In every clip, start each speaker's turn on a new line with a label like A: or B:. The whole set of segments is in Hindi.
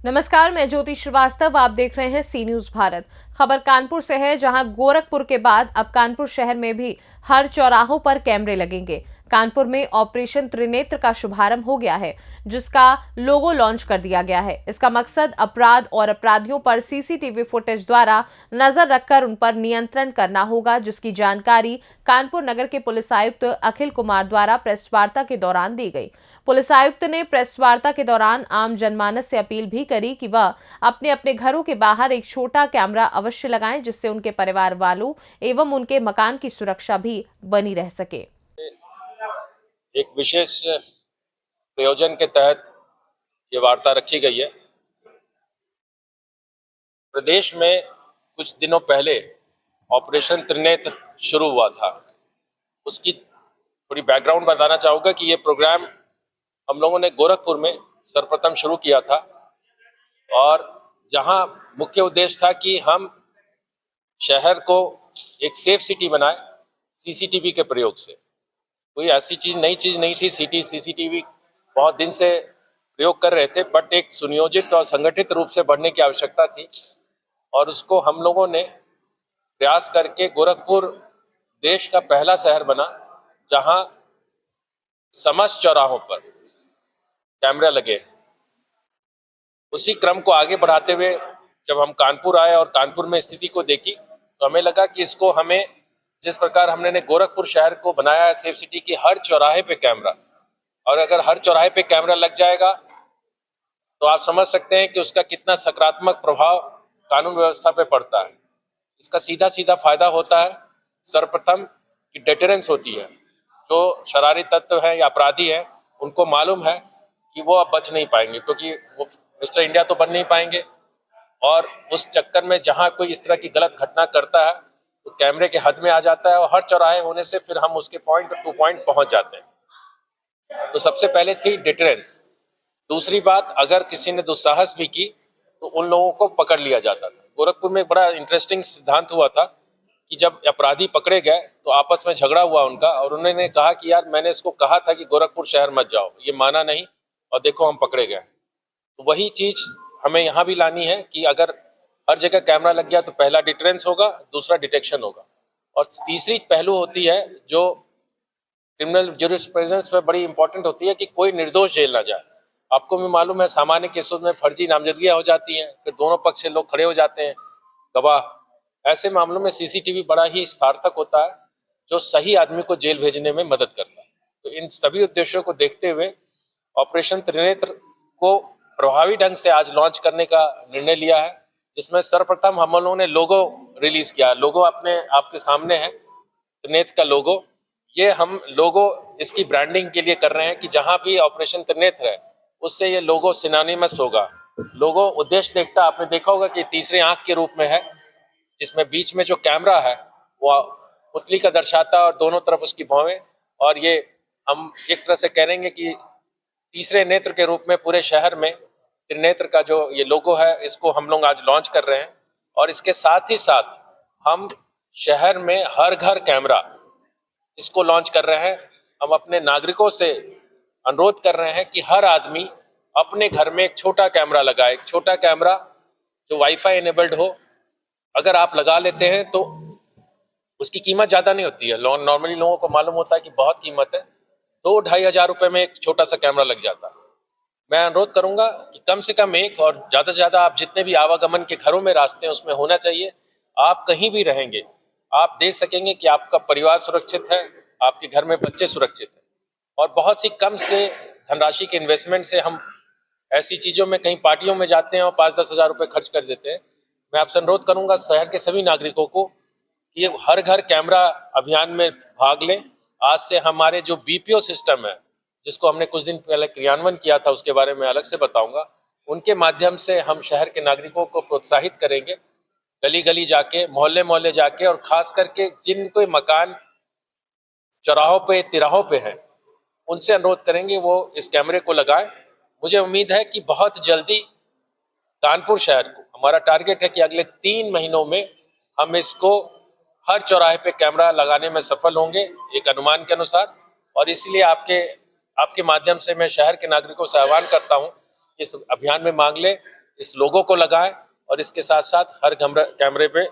A: नमस्कार, मैं ज्योति श्रीवास्तव। आप देख रहे हैं सी न्यूज भारत। खबर कानपुर से है, जहां गोरखपुर के बाद अब कानपुर शहर में भी हर चौराहों पर कैमरे लगेंगे। कानपुर में ऑपरेशन त्रिनेत्र का शुभारंभ हो गया है, जिसका लोगो लॉन्च कर दिया गया है। इसका मकसद अपराध और अपराधियों पर सीसीटीवी फुटेज द्वारा नजर रखकर उन पर नियंत्रण करना होगा, जिसकी जानकारी कानपुर नगर के पुलिस आयुक्त अखिल कुमार द्वारा प्रेस वार्ता के दौरान दी गई। पुलिस आयुक्त ने प्रेस वार्ता के दौरान आम जनमानस से अपील भी करी कि वह अपने अपने घरों के बाहर एक छोटा कैमरा अवश्य लगाएं, जिससे उनके परिवार वालों एवं उनके मकान की सुरक्षा भी बनी रह सके।
B: एक विशेष प्रयोजन के तहत ये वार्ता रखी गई है। प्रदेश में कुछ दिनों पहले ऑपरेशन त्रिनेत्र शुरू हुआ था। उसकी थोड़ी बैकग्राउंड बताना चाहूँगा कि ये प्रोग्राम हम लोगों ने गोरखपुर में सर्वप्रथम शुरू किया था, और जहां मुख्य उद्देश्य था कि हम शहर को एक सेफ सिटी बनाए सीसीटीवी के प्रयोग से। कोई ऐसी नई चीज नहीं थी। सीसीटीवी बहुत दिन से प्रयोग कर रहे थे, बट एक सुनियोजित और संगठित रूप से बढ़ने की आवश्यकता थी, और उसको हम लोगों ने प्रयास करके गोरखपुर देश का पहला शहर बना जहां समस्त चौराहों पर कैमरा लगे। उसी क्रम को आगे बढ़ाते हुए जब हम कानपुर आए और कानपुर में स्थिति को देखी, तो हमें लगा कि इसको हमें जिस प्रकार हमने गोरखपुर शहर को बनाया है सेफ सिटी की, हर चौराहे पे कैमरा, और अगर हर चौराहे पे कैमरा लग जाएगा तो आप समझ सकते हैं कि उसका कितना सकारात्मक प्रभाव कानून व्यवस्था पे पड़ता है। इसका सीधा सीधा फायदा होता है सर्वप्रथम कि डेटरेंस होती है। जो शरारती तत्व है या अपराधी है, उनको मालूम है कि वो अब बच नहीं पाएंगे, क्योंकि वो मिस्टर इंडिया तो बन नहीं पाएंगे, और उस चक्कर में जहां कोई इस तरह की गलत घटना करता है तो कैमरे के हद में आ जाता है, और हर चौराहे होने से फिर हम उसके पॉइंट टू पॉइंट पहुंच जाते हैं। तो सबसे पहले थी डिटरेंस। दूसरी बात, अगर किसी ने दुस्साहस भी की तो उन लोगों को पकड़ लिया जाता था। गोरखपुर में एक बड़ा इंटरेस्टिंग सिद्धांत हुआ था कि जब अपराधी पकड़े गए तो आपस में झगड़ा हुआ उनका, और उन्होंने कहा कि यार मैंने इसको कहा था कि गोरखपुर शहर मत जाओ, ये माना नहीं, और देखो हम पकड़े गए। तो वही चीज हमें यहाँ भी लानी है कि अगर हर जगह कैमरा लग गया तो पहला डिटरेंस होगा, दूसरा डिटेक्शन होगा, और तीसरी पहलू होती है जो क्रिमिनल ज्यूरिस्प्रूडेंस में बड़ी इंपॉर्टेंट होती है कि कोई निर्दोष जेल ना जाए। आपको भी मालूम है सामान्य केसों में फर्जी नामजदगियां हो जाती हैं, फिर दोनों पक्ष से लोग खड़े हो जाते हैं गवाह। ऐसे मामलों में सीसीटीवी बड़ा ही सार्थक होता है, जो सही आदमी को जेल भेजने में मदद करता है। तो इन सभी उद्देश्यों को देखते हुए ऑपरेशन त्रिनेत्र को प्रभावी ढंग से आज लॉन्च करने का निर्णय लिया है, जिसमें सर्वप्रथम हम लोगों ने लोगो रिलीज किया। लोगो अपने आपके सामने है, त्रिनेत्र का लोगो। ये हम लोगो इसकी ब्रांडिंग के लिए कर रहे हैं कि जहां भी ऑपरेशन त्रिनेत्र है उससे ये लोगो सिनोनिमस होगा। लोगो उद्देश्य देखता, आपने देखा होगा कि तीसरे आंख के रूप में है, जिसमें बीच में जो कैमरा है वो पुतली का दर्शाता है और दोनों तरफ उसकी भौवें, और ये हम एक तरह से कहेंगे कि तीसरे नेत्र के रूप में पूरे शहर में त्रिनेत्र का जो ये लोगो है, इसको हम लोग आज लॉन्च कर रहे हैं। और इसके साथ ही साथ हम शहर में हर घर कैमरा इसको लॉन्च कर रहे हैं। हम अपने नागरिकों से अनुरोध कर रहे हैं कि हर आदमी अपने घर में एक छोटा कैमरा लगाए। एक छोटा कैमरा जो वाईफाई इनेबल्ड हो, अगर आप लगा लेते हैं तो उसकी कीमत ज्यादा नहीं होती है। नॉर्मली लोगों को मालूम होता है कि बहुत कीमत है, 2-2,500 रुपए में एक छोटा सा कैमरा लग जाता है। मैं अनुरोध करूंगा कि कम से कम एक, और ज्यादा से ज्यादा आप जितने भी आवागमन के घरों में रास्ते हैं उसमें होना चाहिए। आप कहीं भी रहेंगे आप देख सकेंगे कि आपका परिवार सुरक्षित है, आपके घर में बच्चे सुरक्षित हैं। और बहुत सी कम से धनराशि के इन्वेस्टमेंट से हम ऐसी चीजों में, कहीं पार्टियों में जाते हैं और 5-10 हजार रुपए खर्च कर देते हैं। मैं आपसे अनुरोध करूंगा शहर के सभी नागरिकों को कि ये हर घर कैमरा अभियान में भाग लें। आज से हमारे जो बीपीओ सिस्टम है, जिसको हमने कुछ दिन पहले क्रियान्वयन किया था, उसके बारे में अलग से बताऊंगा, उनके माध्यम से हम शहर के नागरिकों को प्रोत्साहित करेंगे, गली गली जाके, मोहल्ले मोहल्ले जाके, और खास करके जिनको मकान चौराहों पे तिराहों पे है उनसे अनुरोध करेंगे वो इस कैमरे को लगाएं। मुझे उम्मीद है कि बहुत जल्दी कानपुर शहर को, हमारा टारगेट है कि अगले 3 महीनों में हम इसको हर चौराहे पे कैमरा लगाने में सफल होंगे, एक अनुमान के अनुसार। और इसलिए आपके माध्यम से मैं शहर के नागरिकों से आह्वान करता हूं, इस अभियान में मांग लें, इस लोगो को लगाएं और इसके साथ साथ हर कैमरे पे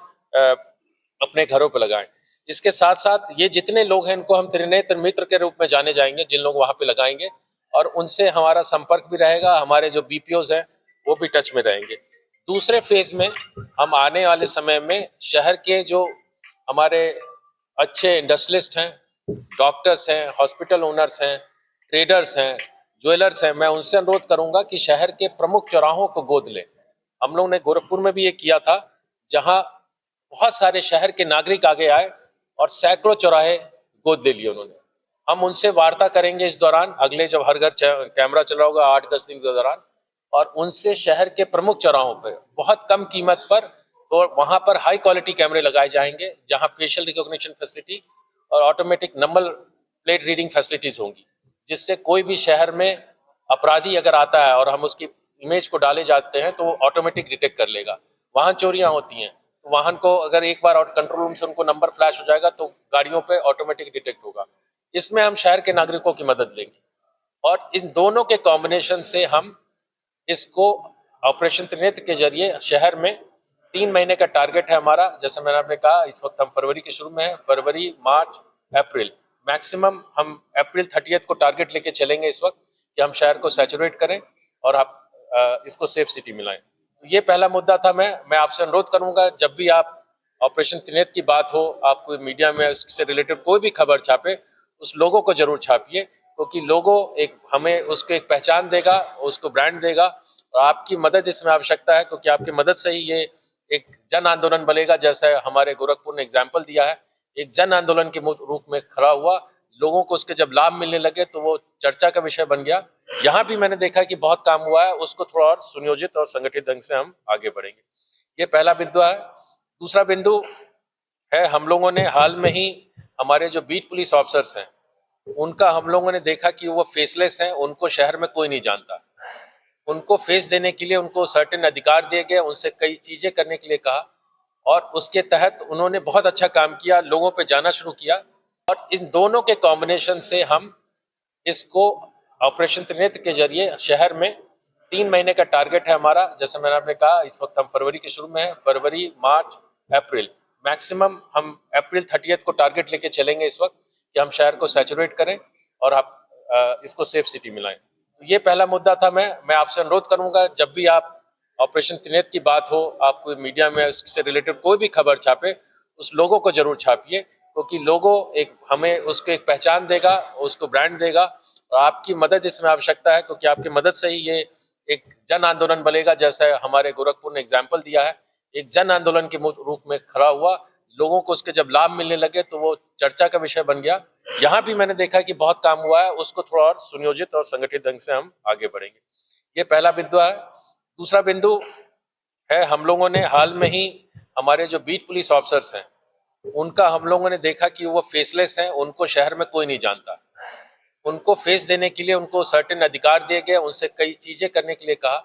B: अपने घरों पे लगाएं। इसके साथ साथ ये जितने लोग हैं इनको हम त्रिनेत्र मित्र के रूप में जाने जाएंगे, जिन लोग वहां पे लगाएंगे, और उनसे हमारा संपर्क भी रहेगा। हमारे जो बीपीओज हैं वो भी टच में रहेंगे। दूसरे फेज में हम आने वाले समय में शहर के जो हमारे अच्छे इंडस्ट्रियलिस्ट हैं, डॉक्टर्स हैं, हॉस्पिटल ओनर्स हैं, ट्रेडर्स हैं, ज्वेलर्स हैं, मैं उनसे अनुरोध करूंगा कि शहर के प्रमुख चौराहों को गोद लें। हम लोगों ने गोरखपुर में भी ये किया था, जहां बहुत सारे शहर के नागरिक आगे आए और सैकड़ों चौराहे गोद ले लिए उन्होंने। हम उनसे वार्ता करेंगे इस दौरान, अगले जब हर घर कैमरा चला होगा 8-10 दिन के दौरान, और उनसे शहर के प्रमुख चौराहों पर बहुत कम कीमत पर, तो वहां पर हाई क्वालिटी कैमरे लगाए जाएंगे, जहां फेशियल रिकॉग्निशन फैसिलिटी और automatic number plate reading facilities होंगी, जिससे कोई भी शहर में अपराधी अगर आता है और हम उसकी इमेज को डाले जाते हैं तो वो ऑटोमेटिक डिटेक्ट कर लेगा। वाहन चोरियां होती हैं तो वाहन को अगर एक बार कंट्रोल रूम से उनको नंबर फ्लैश हो जाएगा तो गाड़ियों पे ऑटोमेटिक डिटेक्ट होगा। इसमें हम शहर के नागरिकों की मदद लेंगे और इन दोनों के कॉम्बिनेशन से हम इसको ऑपरेशन त्रिनेत्र के जरिए शहर में 3 महीने का टारगेट है हमारा। जैसे मैंने आपने कहा, इस वक्त हम फरवरी के शुरू में हैं, फरवरी, मार्च, अप्रैल, मैक्सिमम हम अप्रैल 30 को टारगेट लेके चलेंगे इस वक्त, कि हम शहर को सैचुरेट करें और आप इसको सेफ सिटी मिलाएं। ये पहला मुद्दा था। मैं आपसे अनुरोध करूंगा, जब भी आप ऑपरेशन त्रिनेत्र की बात हो, आप कोई मीडिया में उससे रिलेटेड कोई भी खबर छापे, उस लोगो को जरूर छापिए, क्योंकि लोगो एक हमें उसको एक पहचान देगा, उसको ब्रांड देगा, और आपकी मदद इसमें आवश्यकता है, क्योंकि आपकी मदद से ही ये एक जन आंदोलन बनेगा। जैसे हमारे गोरखपुर ने एग्जाम्पल दिया है, एक जन आंदोलन के रूप में खड़ा हुआ, लोगों को उसके जब लाभ मिलने लगे तो वो चर्चा का विषय बन गया। यहाँ भी मैंने देखा कि बहुत काम हुआ है, उसको थोड़ा और सुनियोजित और संगठित ढंग से हम आगे बढ़ेंगे। ये पहला बिंदु है। दूसरा बिंदु है, हम लोगों ने हाल में ही हमारे जो बीट पुलिस ऑफिसर्स हैं उनका हम लोगों ने देखा कि वो फेसलेस हैं, उनको शहर में कोई नहीं जानता। उनको फेस देने के लिए उनको सर्टेन अधिकार दिए गए, उनसे कई चीजें करने के लिए कहा, और उसके तहत उन्होंने बहुत अच्छा काम किया, लोगों पे जाना शुरू किया, और इन दोनों के कॉम्बिनेशन से हम इसको ऑपरेशन त्रिनेत्र के जरिए शहर में 3 महीने का टारगेट है हमारा। जैसे मैंने आपने कहा, इस वक्त हम फरवरी के शुरू में हैं, फरवरी, मार्च, अप्रैल, मैक्सिमम हम अप्रैल 30 को टारगेट लेके चलेंगे इस वक्त, कि हम शहर को सैचुरेट करें और आप इसको सेफ सिटी मिलाएं। ये पहला मुद्दा था। मैं आपसे अनुरोध करूंगा, जब भी आप ऑपरेशन त्रिनेत्र की बात हो, आप कोई मीडिया में उससे रिलेटेड कोई भी खबर छापे, उस लोगो को जरूर छापिए, क्योंकि लोगो एक हमें उसको एक पहचान देगा, उसको ब्रांड देगा, और आपकी मदद इसमें आवश्यकता है, क्योंकि आपकी मदद से ही ये एक जन आंदोलन बनेगा। जैसे हमारे गोरखपुर ने एग्जाम्पल दिया है, एक जन आंदोलन के रूप में खड़ा हुआ, लोगों को उसके जब लाभ मिलने लगे तो वो चर्चा का विषय बन गया। यहाँ भी मैंने देखा कि बहुत काम हुआ है, उसको थोड़ा और सुनियोजित और संगठित ढंग से हम आगे बढ़ेंगे। ये पहला बिंदु है। दूसरा बिंदु है, हम लोगों ने हाल में ही हमारे जो बीट पुलिस ऑफिसर्स हैं उनका हम लोगों ने देखा कि वो फेसलेस हैं, उनको शहर में कोई नहीं जानता। उनको फेस देने के लिए उनको सर्टेन अधिकार दिए गए, उनसे कई चीजें करने के लिए कहा,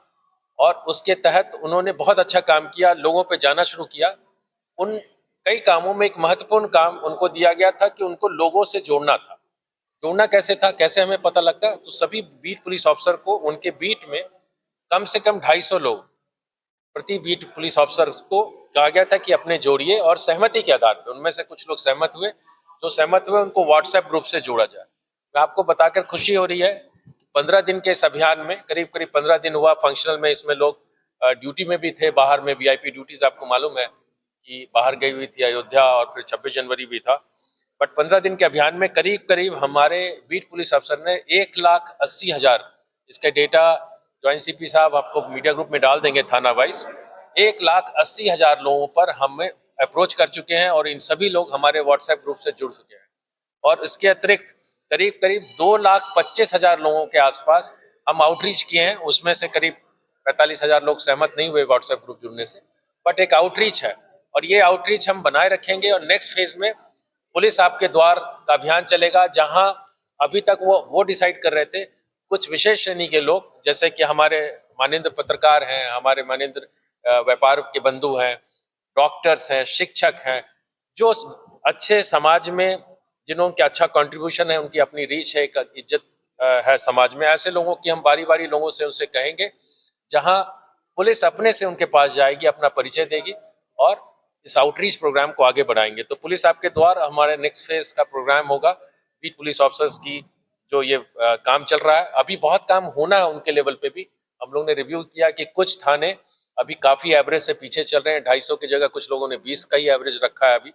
B: और उसके तहत उन्होंने बहुत अच्छा काम किया, लोगों पे जाना शुरू किया। उन कई कामों में एक महत्वपूर्ण काम उनको दिया गया था कि उनको लोगों से जोड़ना था। जोड़ना कैसे था, कैसे हमें पता लगता? तो सभी बीट पुलिस ऑफिसर को उनके बीट में कम से कम 250 लोग, प्रति बीट पुलिस ऑफिसर को कहा गया था कि अपने जोड़िए, और सहमति के आधार पर उनमें से कुछ लोग सहमत हुए। जो सहमत हुए उनको व्हाट्सएप ग्रुप से जोड़ा जाए। मैं आपको बताकर खुशी हो रही है, 15 दिन के इस अभियान में करीब 15 दिन हुआ फंक्शनल में। इसमें लोग ड्यूटी में भी थे, बाहर में वीआईपी ड्यूटीज, आपको मालूम है कि बाहर गई हुई थी अयोध्या, और फिर 26 जनवरी भी था। बट 15 दिन के अभियान में करीब करीब हमारे बीट पुलिस अफसर ने 1,80,000, इसका डेटा जो एनसीपी साहब आपको मीडिया ग्रुप में डाल देंगे थाना वाइज, 1,80,000 लोगों पर हमें अप्रोच कर चुके हैं, और इन सभी लोग हमारे व्हाट्सएप ग्रुप से जुड़ चुके हैं। और इसके अतिरिक्त करीब करीब 2,25,000 लोगों के आसपास हम आउटरीच किए हैं। उसमें से करीब 45,000 लोग सहमत नहीं हुए व्हाट्सएप ग्रुप जुड़ने से, बट एक आउटरीच है, और ये आउटरीच हम बनाए रखेंगे। और नेक्स्ट फेज में पुलिस आपके द्वार का अभियान चलेगा, जहां अभी तक वो डिसाइड कर रहे थे कुछ विशेष श्रेणी के लोग, जैसे कि हमारे माननीय पत्रकार हैं, हमारे माननीय व्यापार के बंधु हैं, डॉक्टर्स हैं, शिक्षक हैं, जो अच्छे समाज में जिन्होंने अच्छा कंट्रीब्यूशन है, उनकी अपनी रीच है, एक इज्जत है समाज में, ऐसे लोगों की हम बारी बारी लोगों से उनसे कहेंगे, जहां पुलिस अपने से उनके पास जाएगी, अपना परिचय देगी और इस आउटरीच प्रोग्राम को आगे बढ़ाएंगे। तो पुलिस आपके द्वार हमारे नेक्स्ट फेज का प्रोग्राम होगा। बीट पुलिस ऑफिसर्स की जो ये काम चल रहा है, अभी बहुत काम होना है उनके लेवल पे भी। हम लोग ने रिव्यू किया कि कुछ थाने अभी काफी एवरेज से पीछे चल रहे हैं, 250 की जगह कुछ लोगों ने 20 का ही एवरेज रखा है अभी।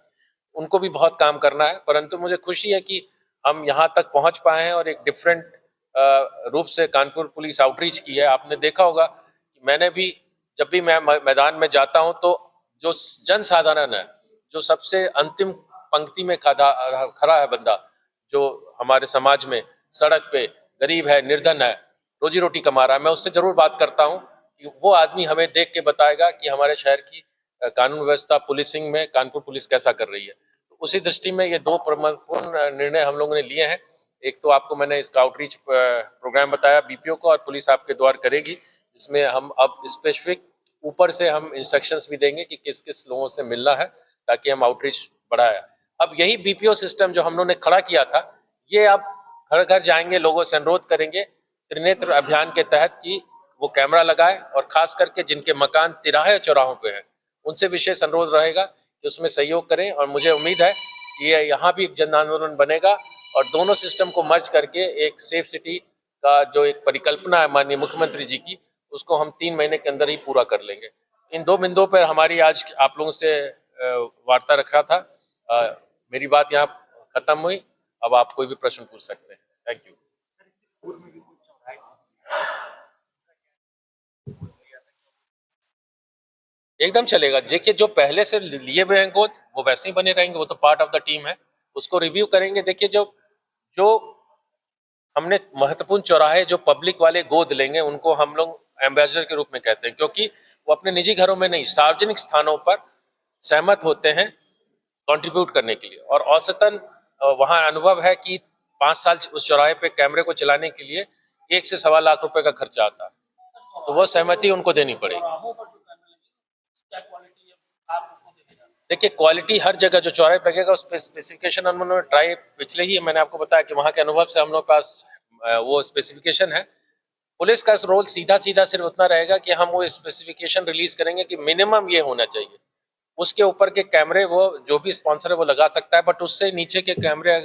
B: उनको भी बहुत काम करना है, परंतु मुझे खुशी है कि हम यहाँ तक पहुंच पाए हैं और एक डिफरेंट रूप से कानपुर पुलिस आउटरीच की है। आपने देखा होगा कि मैंने भी जब भी मैं मैदान में जाता हूं तो जो जन साधारण है, जो सबसे अंतिम पंक्ति में खड़ा है बंदा, जो हमारे समाज में सड़क पे गरीब है, निर्धन है, रोजी रोटी कमा रहा है, मैं उससे जरूर बात करता हूं कि वो आदमी हमें देख के बताएगा कि हमारे शहर की कानून व्यवस्था पुलिसिंग में कानपुर पुलिस कैसा कर रही है। तो उसी दृष्टि में ये दो प्रमुखपूर्ण निर्णय हम लोगों ने लिए हैं। एक तो आपको मैंने इसका आउटरीच प्रोग्राम बताया बीपीओ को, और पुलिस आपके द्वार करेगी, जिसमें हम अब स्पेसिफिक ऊपर से हम इंस्ट्रक्शंस भी देंगे कि किस किस लोगों से मिलना है ताकि हम आउटरीच बढ़ाया। अब यही बीपीओ सिस्टम जो हम लोगों ने खड़ा किया था, ये अब घर घर जाएंगे, लोगों से अनुरोध करेंगे त्रिनेत्र अभियान के तहत कि वो कैमरा लगाए, और खास करके जिनके मकान तिराहे चौराहों पे है उनसे विशेष अनुरोध रहेगा कि उसमें सहयोग करें। और मुझे उम्मीद है कि ये यहाँ भी एक जन आंदोलन बनेगा और दोनों सिस्टम को मर्ज करके एक सेफ सिटी का जो एक परिकल्पना है माननीय मुख्यमंत्री जी की, उसको हम 3 महीने के अंदर ही पूरा कर लेंगे। इन 2 बिंदुओं पर हमारी आज आप लोगों से वार्ता रखा था। मेरी बात यहाँ खत्म हुई। अब आप कोई भी प्रश्न पूछ सकते हैं। Thank you. एकदम चलेगा। देखिए, जो पहले से लिए हुए हैं गोद, वो वैसे ही बने रहेंगे, वो तो पार्ट ऑफ द टीम है, उसको रिव्यू करेंगे। देखिए, जो जो हमने महत्वपूर्ण चौराहे जो पब्लिक वाले गोद लेंगे, उनको हम लोग एम्बेसडर के रूप में कहते हैं, क्योंकि वो अपने निजी घरों में नहीं, सार्वजनिक स्थानों पर सहमत होते हैं कंट्रीब्यूट करने के लिए। और औसतन वहाँ अनुभव है कि 5 साल उस चौराहे पे कैमरे को चलाने के लिए 1 से सवा लाख रुपए का खर्चा आता है, तो वो सहमति उनको देनी पड़ेगी। देखिए, क्वालिटी हर जगह जो चौराहे पे लगेगा, उस स्पेसिफिकेशन हम लोगों ने ट्राई, पिछले ही मैंने आपको बताया कि वहाँ के अनुभव से हम लोग पास वो स्पेसिफिकेशन है। पुलिस का रोल सीधा सिर्फ उतना रहेगा कि हम वो स्पेसिफिकेशन रिलीज करेंगे कि मिनिमम ये होना चाहिए। उसके ऊपर के कैमरे वो जो भी स्पॉन्सर है वो लगा सकता है, बट उससे नीचे के कैमरे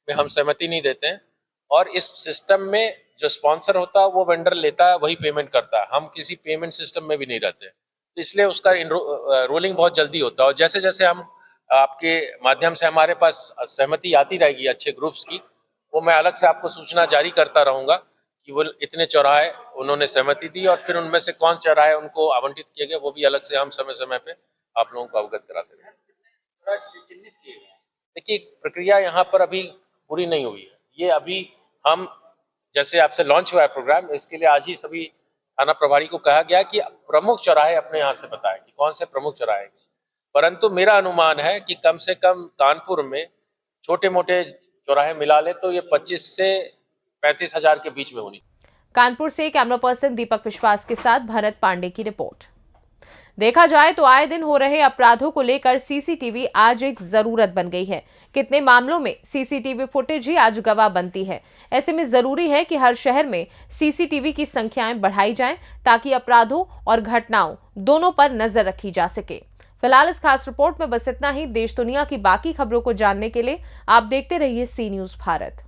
B: में हम सहमति नहीं देते हैं। और इस सिस्टम में जो स्पॉन्सर होता है वो वेंडर लेता है, वही पेमेंट करता है। हम किसी पेमेंट सिस्टम में भी नहीं रहते, इसलिए उसका रोलिंग बहुत जल्दी होता है। और जैसे जैसे हम आपके माध्यम से हमारे पास सहमति आती रहेगी अच्छे ग्रुप्स की, वो मैं अलग से आपको सूचना जारी करता रहूंगा कि वो इतने चौराहे उन्होंने सहमति दी, और फिर उनमें से कौन चौराहे उनको आवंटित किए गए, वो भी अलग से हम समय समय पे आप लोगों को अवगत कराते हैं। देखिए, प्रक्रिया यहाँ पर अभी पूरी नहीं हुई है। ये अभी हम जैसे आपसे लॉन्च हुआ है प्रोग्राम, इसके लिए आज ही सभी थाना प्रभारी को कहा गया कि प्रमुख चौराहे अपने यहाँ से बताएं कि कौन से प्रमुख चौराहे। परंतु मेरा अनुमान है कि कम से कम कानपुर में छोटे मोटे चौराहे मिला ले तो ये 25 से 35 हजार के बीच में होनी।
A: कानपुर से कैमरा पर्सन दीपक विश्वास के साथ भरत पांडे की रिपोर्ट। देखा जाए तो आए दिन हो रहे अपराधों को लेकर सीसीटीवी आज एक जरूरत बन गई है। कितने मामलों में सीसीटीवी फुटेज ही आज गवाह बनती है। ऐसे में जरूरी है कि हर शहर में सीसीटीवी की संख्याएं बढ़ाई जाएं ताकि अपराधों और घटनाओं दोनों पर नजर रखी जा सके। फिलहाल इस खास रिपोर्ट में बस इतना ही। देश दुनिया की बाकी खबरों को जानने के लिए आप देखते रहिए सी न्यूज़ भारत।